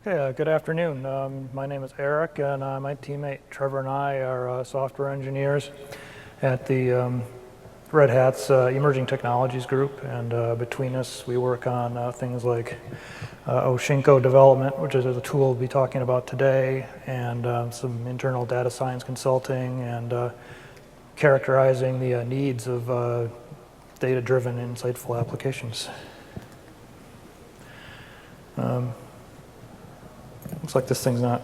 Okay, good afternoon. My name is Erik, and my teammate Trevor and I are software engineers at the Red Hat's Emerging Technologies Group, and between us we work on things like Oshinko development, which is a tool we'll be talking about today, and some internal data science consulting and characterizing the needs of data-driven, insightful applications. Looks like this thing's not.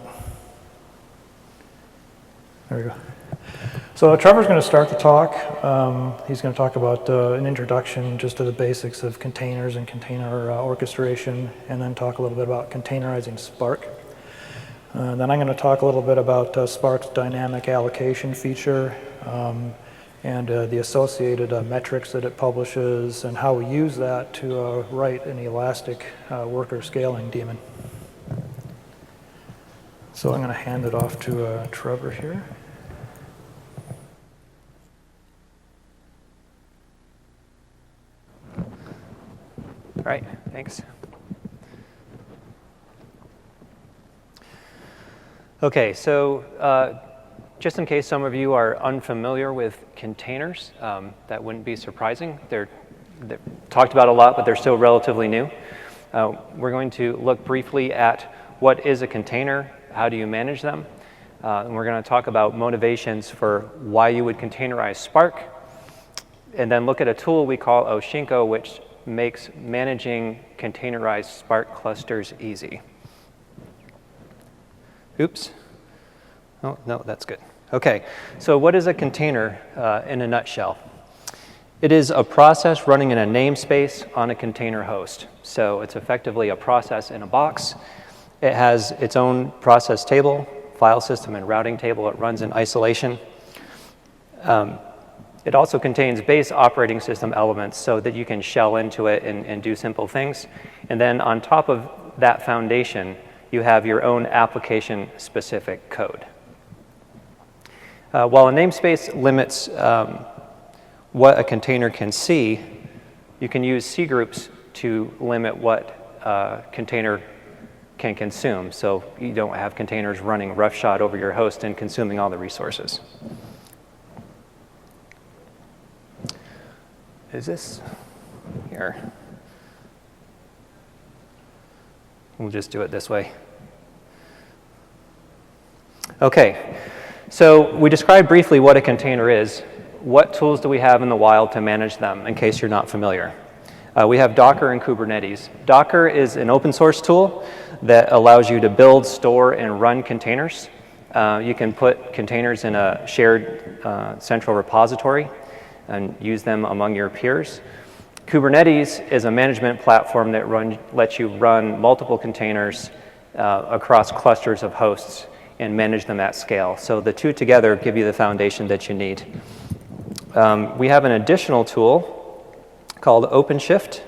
There we go. So Trevor's going to start the talk. He's going to talk about an introduction just to the basics of containers and container orchestration, and then talk a little bit about containerizing Spark. Then I'm going to talk a little bit about Spark's dynamic allocation feature and the associated metrics that it publishes and how we use that to write an elastic worker scaling daemon. So I'm going to hand it off to Trevor here. All right, thanks. Okay, so just in case some of you are unfamiliar with containers, that wouldn't be surprising. They're talked about a lot, but they're still relatively new. We're going to look briefly at what is a container, how do you manage them, and we're going to talk about motivations for why you would containerize Spark, and then look at a tool we call Oshinko, which makes managing containerized Spark clusters easy. Oops. Oh, no, that's good. Okay, so what is a container in a nutshell? It is a process running in a namespace on a container host. So it's effectively a process in a box. It has its own process table, file system, and routing table. It runs in isolation. It also contains base operating system elements so that you can shell into it and do simple things. And then on top of that foundation, you have your own application-specific code. While a namespace limits what a container can see, you can use C groups to limit what a container can consume, so you don't have containers running roughshod over your host and consuming all the resources. Is this here? We'll just do it this way. Okay, so we described briefly what a container is. What tools do we have in the wild to manage them, in case you're not familiar? We have Docker and Kubernetes. Docker is an open source tool that allows you to build, store, and run containers. You can put containers in a shared central repository and use them among your peers. Kubernetes is a management platform that lets you run multiple containers across clusters of hosts and manage them at scale. So the two together give you the foundation that you need. We have an additional tool called Openshift.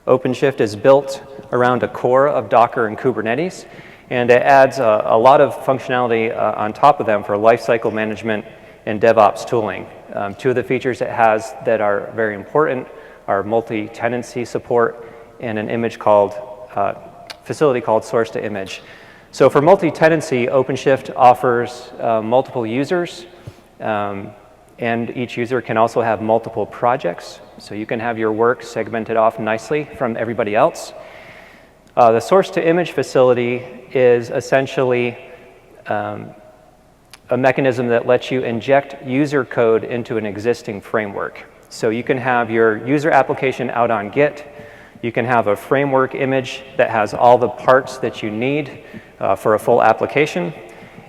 Openshift is built around a core of Docker and Kubernetes, and it adds a lot of functionality on top of them for lifecycle management and DevOps tooling. Two of the features it has that are very important are multi-tenancy support and an image called facility called source to image. So for multi-tenancy, Openshift offers multiple users, and each user can also have multiple projects. So you can have your work segmented off nicely from everybody else. The source to image facility is essentially a mechanism that lets you inject user code into an existing framework. So you can have your user application out on Git. You can have a framework image that has all the parts that you need for a full application.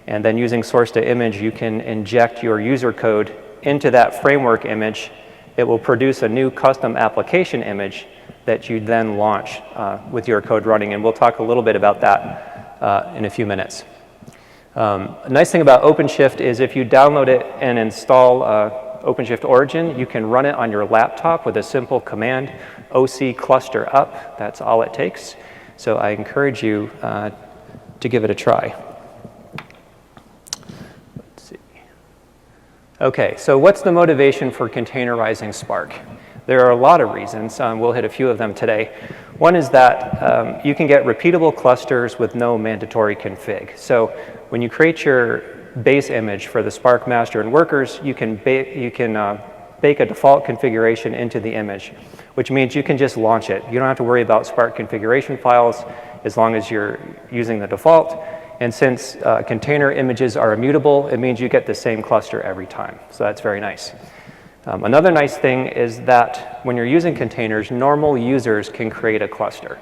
And then using source to image, you can inject your user code into that framework image. It will produce a new custom application image that you then launch with your code running. And we'll talk a little bit about that in a few minutes. A nice thing about Openshift is if you download it and install Openshift Origin, you can run it on your laptop with a simple command, OC cluster up. That's all it takes. So I encourage you to give it a try. Let's see. Okay, so what's the motivation for containerizing Spark? There are a lot of reasons. We'll hit a few of them today. One is that you can get repeatable clusters with no mandatory config. So when you create your base image for the Spark master and workers, you can bake a default configuration into the image, which means you can just launch it. You don't have to worry about Spark configuration files as long as you're using the default. And since container images are immutable, it means you get the same cluster every time. So that's very nice. Another nice thing is that when you're using containers, normal users can create a cluster.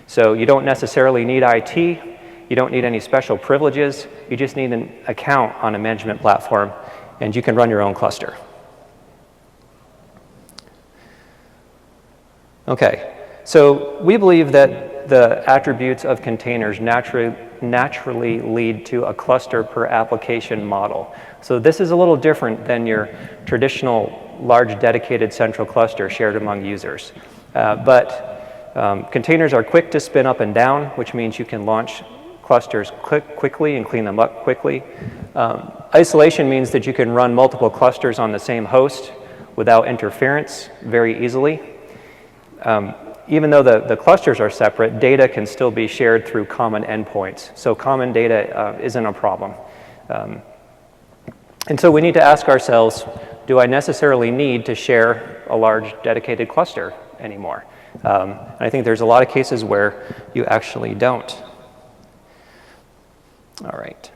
So you don't necessarily need IT. You don't need any special privileges. You just need an account on a management platform, and you can run your own cluster. Okay, so we believe that the attributes of containers naturally lead to a cluster per application model. So this is a little different than your traditional large dedicated central cluster shared among users. But containers are quick to spin up and down, which means you can launch clusters quickly and clean them up quickly. Isolation means that you can run multiple clusters on the same host without interference very easily. Even though the clusters are separate, data can still be shared through common endpoints. So common data isn't a problem. And so we need to ask ourselves, do I necessarily need to share a large dedicated cluster anymore? And I think there's a lot of cases where you actually don't. All right.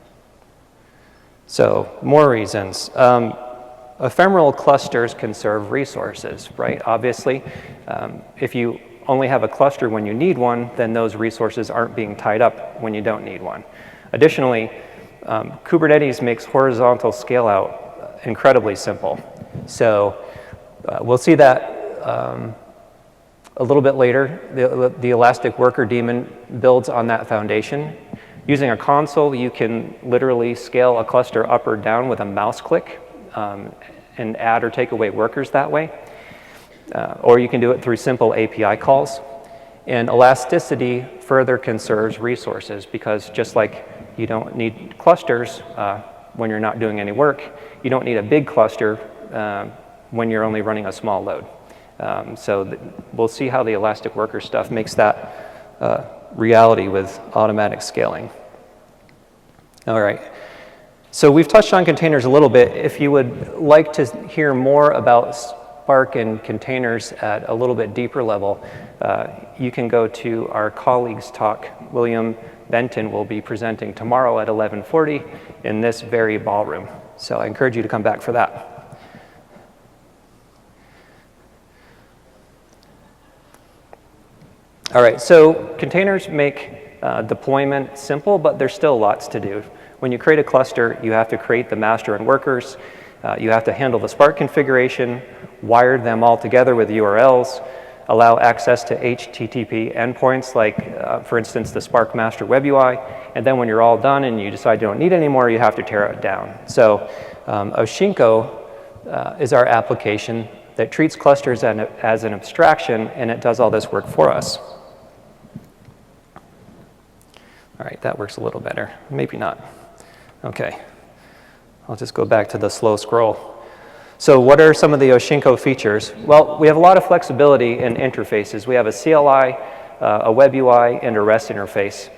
So more reasons. Ephemeral clusters conserve resources, right? Obviously, if you only have a cluster when you need one, then those resources aren't being tied up when you don't need one. Additionally, Kubernetes makes horizontal scale out incredibly simple. So we'll see that a little bit later. The Elastic Worker daemon builds on that foundation. Using a console, you can literally scale a cluster up or down with a mouse click and add or take away workers that way. Or you can do it through simple API calls. And elasticity further conserves resources because just like you don't need clusters when you're not doing any work, you don't need a big cluster when you're only running a small load. So we'll see how the Elastic Worker stuff makes that reality with automatic scaling. All right. So we've touched on containers a little bit. If you would like to hear more about Spark and containers at a little bit deeper level, you can go to our colleague's talk. William Benton will be presenting tomorrow at 11:40 in this very ballroom. So I encourage you to come back for that. All right, so containers make deployment simple, but there's still lots to do. When you create a cluster, you have to create the master and workers. You have to handle the Spark configuration, wire them all together with URLs, allow access to HTTP endpoints like, for instance, the Spark Master Web UI. And then when you're all done and you decide you don't need it anymore, you have to tear it down. So Oshinko is our application that treats clusters as an abstraction, and it does all this work for us. All right, that works a little better. Maybe not. Okay. I'll just go back to the slow scroll. So what are some of the Oshinko features? Well, we have a lot of flexibility in interfaces. We have a CLI, a web UI, and a REST interface.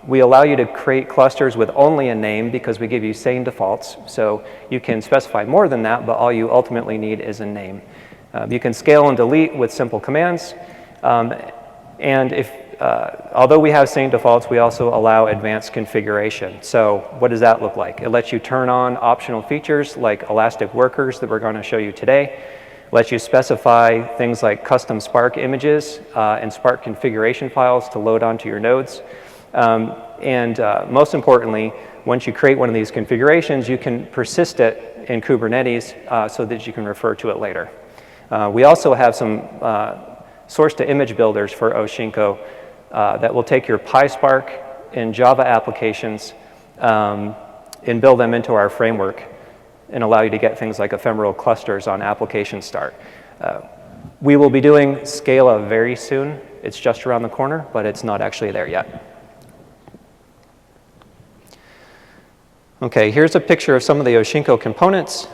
We allow you to create clusters with only a name because we give you sane defaults. So you can specify more than that, but all you ultimately need is a name. You can scale and delete with simple commands. And although we have sane defaults, we also allow advanced configuration. So what does that look like? It lets you turn on optional features like Elastic Workers that we're going to show you today. It lets you specify things like custom Spark images and Spark configuration files to load onto your nodes. And most importantly, once you create one of these configurations, you can persist it in Kubernetes so that you can refer to it later. We also have some source-to-image builders for Oshinko that will take your PySpark and Java applications and build them into our framework and allow you to get things like ephemeral clusters on application start. We will be doing Scala very soon. It's just around the corner, but it's not actually there yet. Okay, here's a picture of some of the Oshinko components.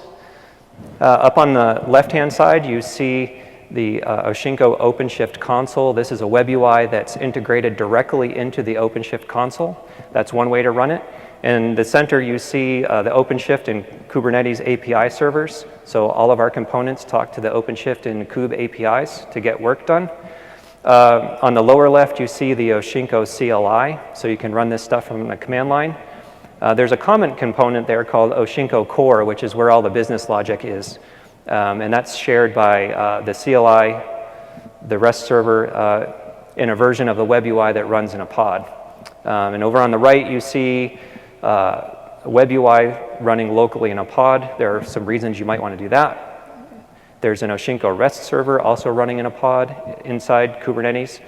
Up on the left-hand side, you see the Oshinko Openshift console. This is a web UI that's integrated directly into the Openshift console. That's one way to run it. In the center, you see the Openshift and Kubernetes API servers. So all of our components talk to the Openshift and Kube APIs to get work done. On the lower left, you see the Oshinko CLI. So you can run this stuff from the command line. There's a common component there called Oshinko Core, which is where all the business logic is. And that's shared by the CLI, the REST server, in a version of the web UI that runs in a pod. And over on the right, you see a web UI running locally in a pod. There are some reasons you might want to do that. There's an Oshinko REST server also running in a pod inside Kubernetes.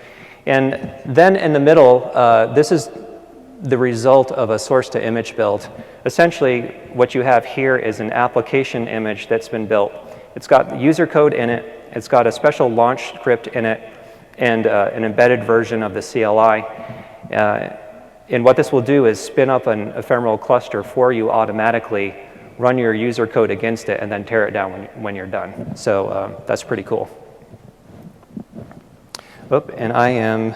And then in the middle, this is the result of a source to image build. Essentially, what you have here is an application image that's been built. It's got user code in it, it's got a special launch script in it, and an embedded version of the CLI. And what this will do is spin up an ephemeral cluster for you automatically, run your user code against it, and then tear it down when you're done. So that's pretty cool. Oop, and I am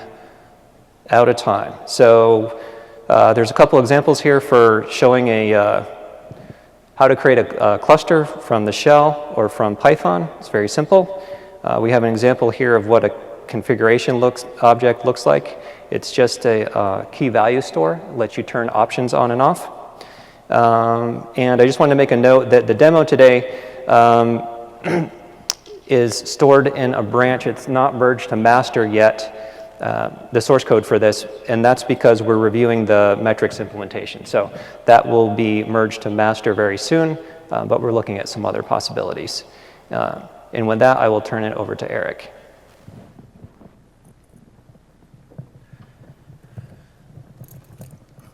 out of time. So there's a couple examples here for showing how to create a cluster from the shell or from Python. It's very simple. We have an example here of what a configuration object looks like. It's just a key value store, lets you turn options on and off. And I just wanted to make a note that the demo today is stored in a branch. It's not merged to master yet, the source code for this, and that's because we're reviewing the metrics implementation. So that will be merged to master very soon, but we're looking at some other possibilities. And with that, I will turn it over to Erik.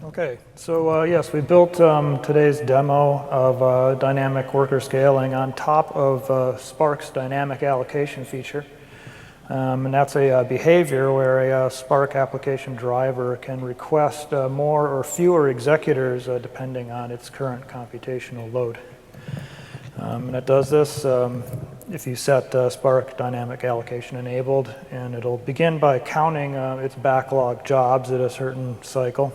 Okay, so yes, we built today's demo of dynamic worker scaling on top of Spark's dynamic allocation feature. And that's a behavior where a Spark application driver can request more or fewer executors depending on its current computational load. And it does this if you set Spark dynamic allocation enabled, and it'll begin by counting its backlog jobs at a certain cycle.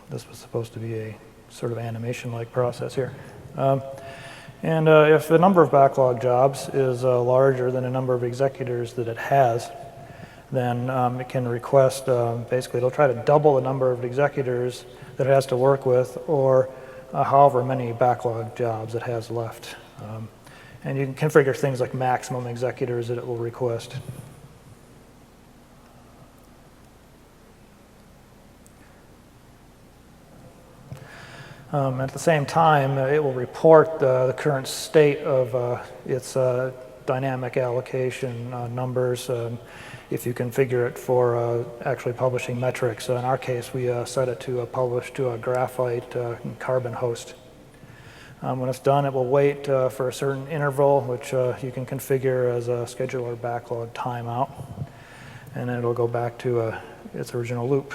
This was supposed to be a sort of animation-like process here. And if the number of backlog jobs is larger than the number of executors that it has, then it can request, basically it'll try to double the number of executors that it has to work with, or however many backlog jobs it has left. And you can configure things like maximum executors that it will request. At the same time, it will report the current state of its dynamic allocation numbers if you configure it for actually publishing metrics. In our case, we set it to publish to a graphite carbon host. When it's done, it will wait for a certain interval, which you can configure as a scheduler backlog timeout, and then it'll go back to its original loop.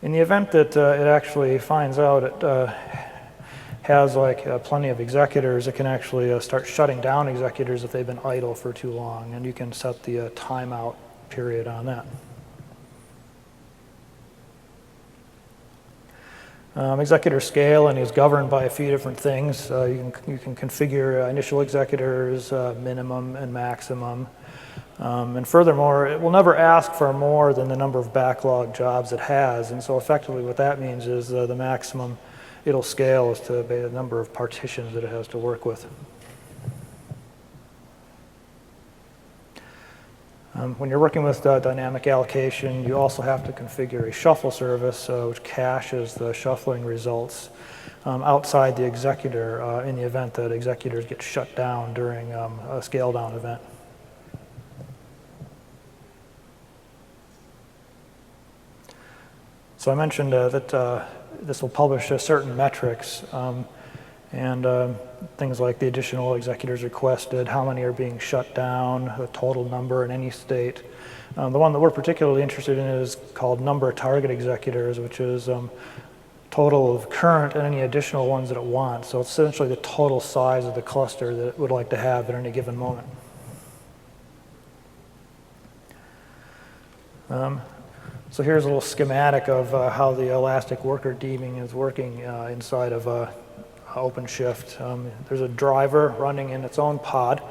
In the event that it actually finds out it has like plenty of executors, it can actually start shutting down executors if they've been idle for too long, and you can set the timeout period on that. Executor scaling is governed by a few different things. You can configure initial executors, minimum and maximum. And furthermore, it will never ask for more than the number of backlog jobs it has. And so effectively what that means is the maximum it'll scale is to the number of partitions that it has to work with. When you're working with dynamic allocation, you also have to configure a shuffle service which caches the shuffling results outside the executor in the event that executors get shut down during a scale down event. So I mentioned that this will publish certain metrics and things like the additional executors requested, how many are being shut down, the total number in any state. The one that we're particularly interested in is called number of target executors, which is total of current and any additional ones that it wants. So it's essentially the total size of the cluster that it would like to have at any given moment. So here's a little schematic of how the elastic worker deeming is working inside of Openshift. There's a driver running in its own pod,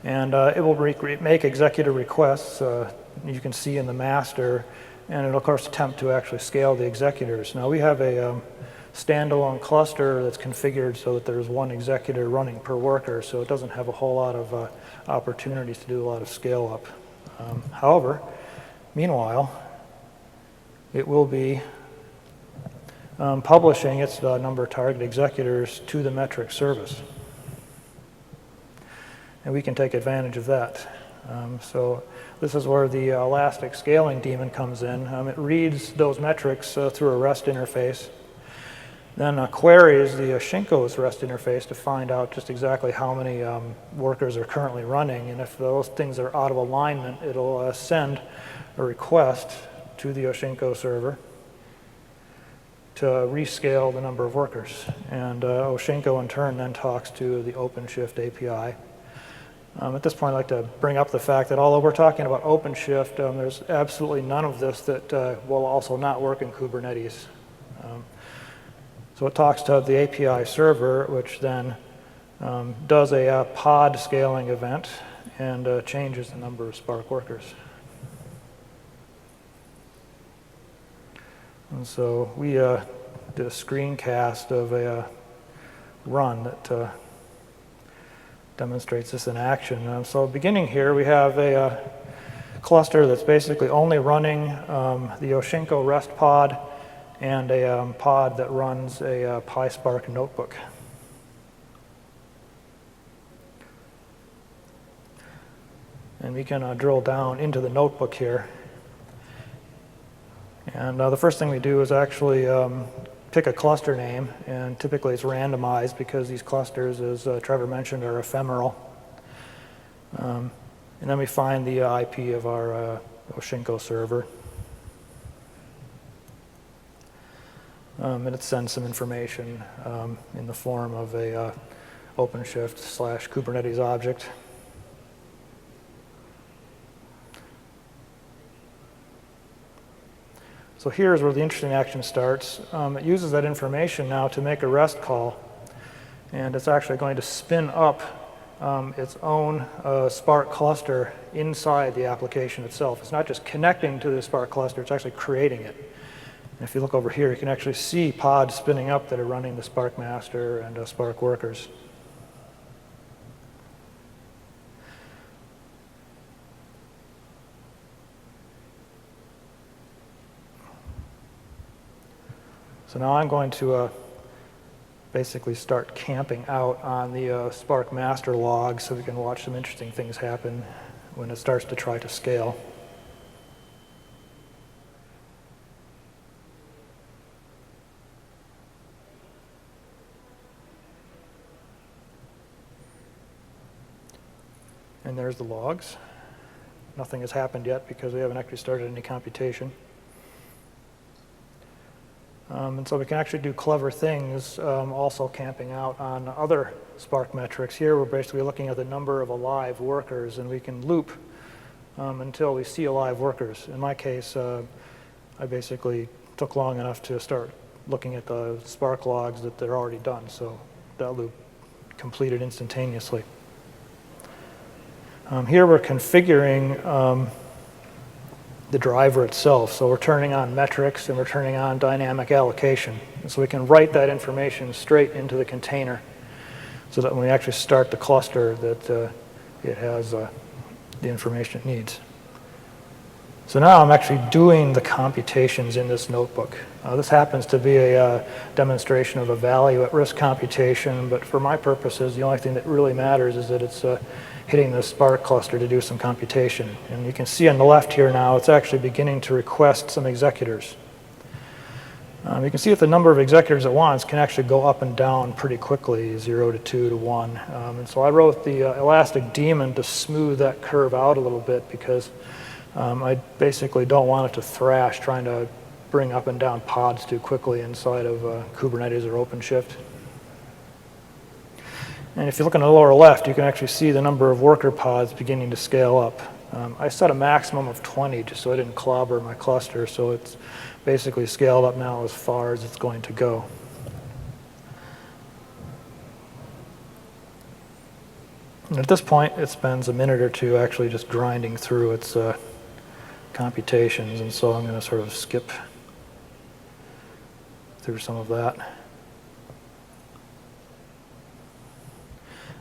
and it will make executor requests. You can see in the master, and it'll of course attempt to actually scale the executors. Now we have a standalone cluster that's configured so that there's one executor running per worker, so it doesn't have a whole lot of opportunities to do a lot of scale up. However, meanwhile, it will be publishing its number of target executors to the metric service. And we can take advantage of that. So this is where the elastic scaling daemon comes in. It reads those metrics through a REST interface, then queries the Oshinko's REST interface to find out just exactly how many workers are currently running. And if those things are out of alignment, it'll send a request to the Oshinko server to rescale the number of workers. And Oshinko in turn then talks to the Openshift API. At this point, I'd like to bring up the fact that although we're talking about Openshift, there's absolutely none of this that will also not work in Kubernetes. So it talks to the API server, which then does a pod scaling event and changes the number of Spark workers. And so we did a screencast of a run that demonstrates this in action. So beginning here, we have a cluster that's basically only running the Oshinko REST pod and a pod that runs a PySpark notebook. And we can drill down into the notebook here. And the first thing we do is actually pick a cluster name, and typically it's randomized because these clusters, as Trevor mentioned, are ephemeral. And then we find the IP of our Oshinko server. And it sends some information in the form of a OpenShift/Kubernetes object. So here's where the interesting action starts. It uses that information now to make a REST call, and it's actually going to spin up its own Spark cluster inside the application itself. It's not just connecting to the Spark cluster, it's actually creating it. And if you look over here, you can actually see pods spinning up that are running the Spark master and Spark workers. So now I'm going to basically start camping out on the Spark master log so we can watch some interesting things happen when it starts to try to scale. And there's the logs. Nothing has happened yet because we haven't actually started any computation. And so we can actually do clever things also camping out on other Spark metrics. Here we're basically looking at the number of alive workers, and we can loop until we see alive workers. In my case, I basically took long enough to start looking at the Spark logs that they're already done, so that loop completed instantaneously. Here we're configuring the driver itself. So we're turning on metrics and we're turning on dynamic allocation. And so we can write that information straight into the container so that when we actually start the cluster that it has the information it needs. So now I'm actually doing the computations in this notebook. This happens to be a demonstration of a value at risk computation, but for my purposes, the only thing that really matters is that it's hitting the Spark cluster to do some computation. And you can see on the left here now, it's actually beginning to request some executors. You can see that the number of executors at once can actually go up and down pretty quickly, 0 to 2 to 1. And so I wrote the elastic daemon to smooth that curve out a little bit because I basically don't want it to thrash trying to bring up and down pods too quickly inside of Kubernetes or OpenShift. And if you look on the lower left, you can actually see the number of worker pods beginning to scale up. I set a maximum of 20 just so I didn't clobber my cluster, so it's basically scaled up now as far as it's going to go. And at this point, it spends a minute or two actually just grinding through its computations, and so I'm going to sort of skip through some of that.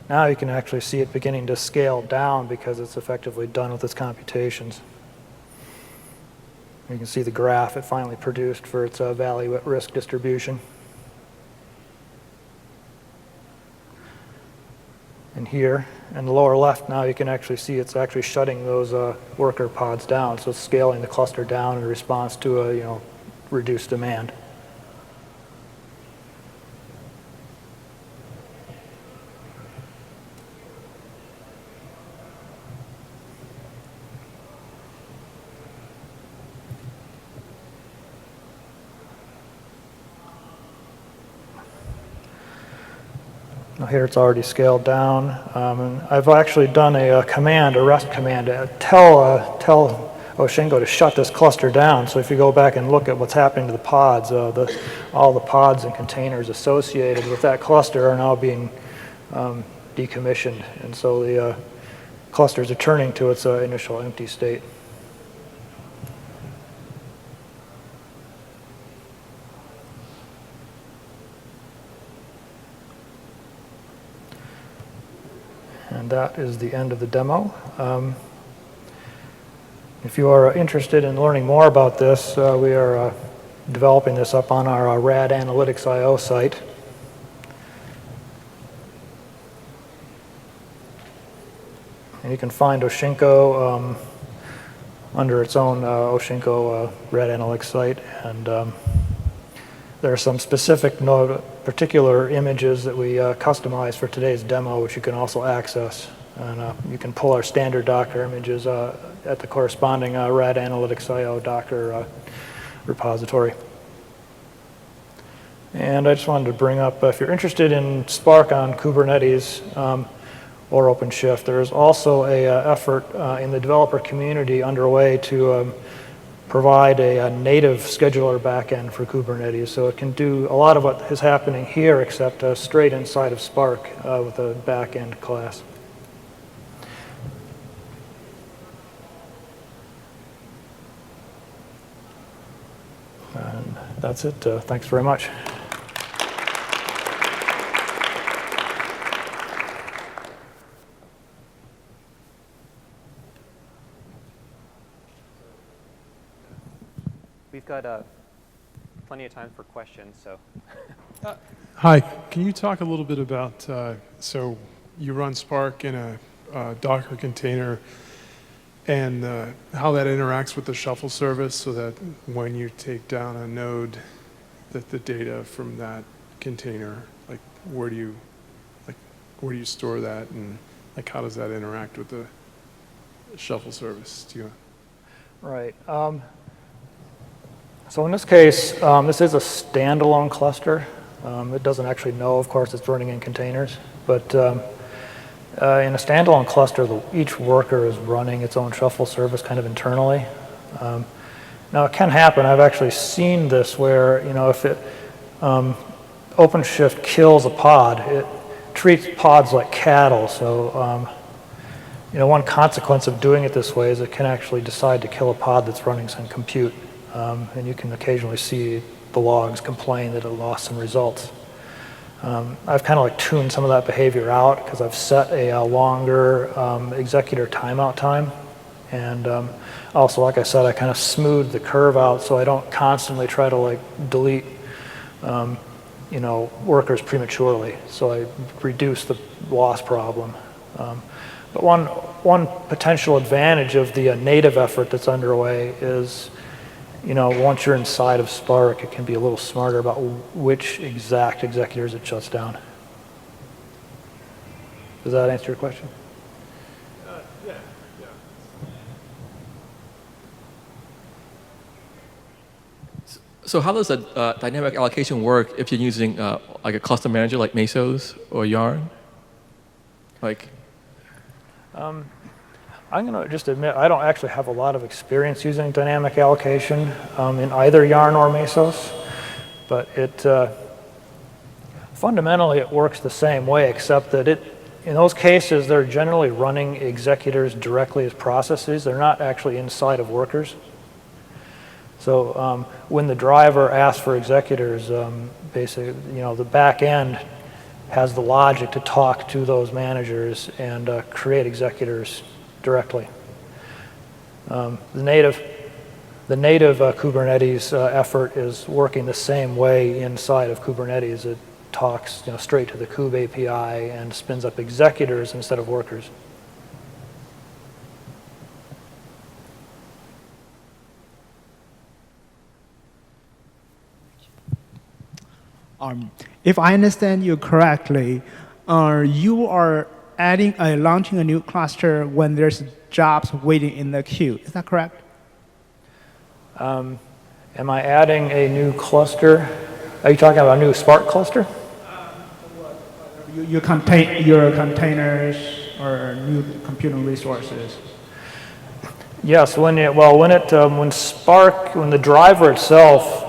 Now you can actually see it beginning to scale down because it's effectively done with its computations. You can see the graph it finally produced for its value at risk distribution. And here, in the lower left now, you can actually see it's actually shutting those worker pods down. So it's scaling the cluster down in response to a reduced demand. Here it's already scaled down. And I've actually done a command, a REST command, to tell Oshinko to shut this cluster down. So if you go back and look at what's happening to the pods, all the pods and containers associated with that cluster are now being decommissioned. And so the cluster is returning to its initial empty state. And that is the end of the demo. If you are interested in learning more about this, we are developing this up on our RAD Analytics.io site. And you can find Oshinko under its own Oshinko RAD Analytics site. And there are some specific particular images that we customized for today's demo, which you can also access. And you can pull our standard Docker images at the corresponding RAD Analytics.io Docker repository. And I just wanted to bring up, if you're interested in Spark on Kubernetes or OpenShift, there's also an effort in the developer community underway to provide a native scheduler backend for Kubernetes. So it can do a lot of what is happening here, except straight inside of Spark with a backend class. And that's it. Thanks very much. We've got plenty of time for questions, so. Hi, can you talk a little bit about, so you run Spark in a Docker container and how that interacts with the shuffle service so that when you take down a node, that the data from that container, where do you store that, and how does that interact with the shuffle service? Right. So in this case, this is a standalone cluster. It doesn't actually know, of course, it's running in containers. But in a standalone cluster, each worker is running its own shuffle service kind of internally. Now, it can happen. I've actually seen this where, if OpenShift kills a pod, it treats pods like cattle. So, one consequence of doing it this way is it can actually decide to kill a pod that's running some compute. And you can occasionally see the logs complain that it lost some results. I've kind of tuned some of that behavior out because I've set a longer executor timeout time. And also, like I said, I kind of smooth the curve out so I don't constantly try to delete workers prematurely. So I reduce the loss problem. But one potential advantage of the native effort that's underway is once you're inside of Spark, it can be a little smarter about which exact executors it shuts down. Does that answer your question? Yeah. So how does a dynamic allocation work if you're using like a custom manager like Mesos or Yarn? Like, I'm going to just admit I don't actually have a lot of experience using dynamic allocation in either Yarn or Mesos, but fundamentally it works the same way, except that in those cases they're generally running executors directly as processes. They're not actually inside of workers. So when the driver asks for executors, basically, the back end has the logic to talk to those managers and create executors directly. The native Kubernetes effort is working the same way inside of Kubernetes. It talks straight to the kube API and spins up executors instead of workers. If I understand you correctly, you are launching a new cluster when there's jobs waiting in the queue. Is that correct? Am I adding a new cluster? Are you talking about a new Spark cluster? Your containers or new computing resources. Yes, when Spark, when the driver itself,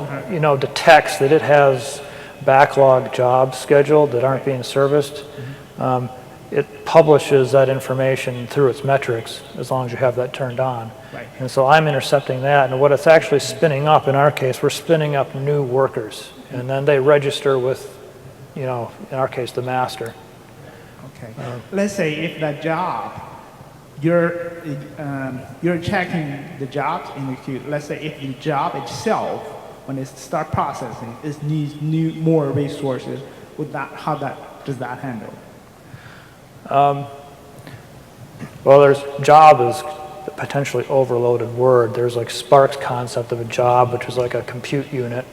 detects that it has backlog jobs scheduled that aren't being serviced, it publishes that information through its metrics as long as you have that turned on. Right. And so I'm intercepting that, and what it's actually spinning up, in our case, we're spinning up new workers, and then they register with, in our case, the master. Okay. Let's say if that job, you're checking the jobs in the queue. Let's say if the job itself, when it starts processing, it needs more resources. How does that handle? Well, job is a potentially overloaded word. There's like Spark's concept of a job, which is like a compute unit.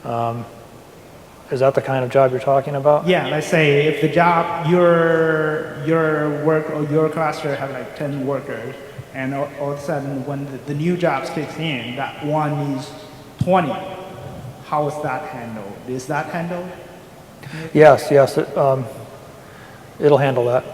Is that the kind of job you're talking about? Yeah, let's say if the job, your work or your cluster have like 10 workers, and all of a sudden when the new jobs kicks in, that one needs 20. How is that handled? Is that handled? Yes, it'll handle that.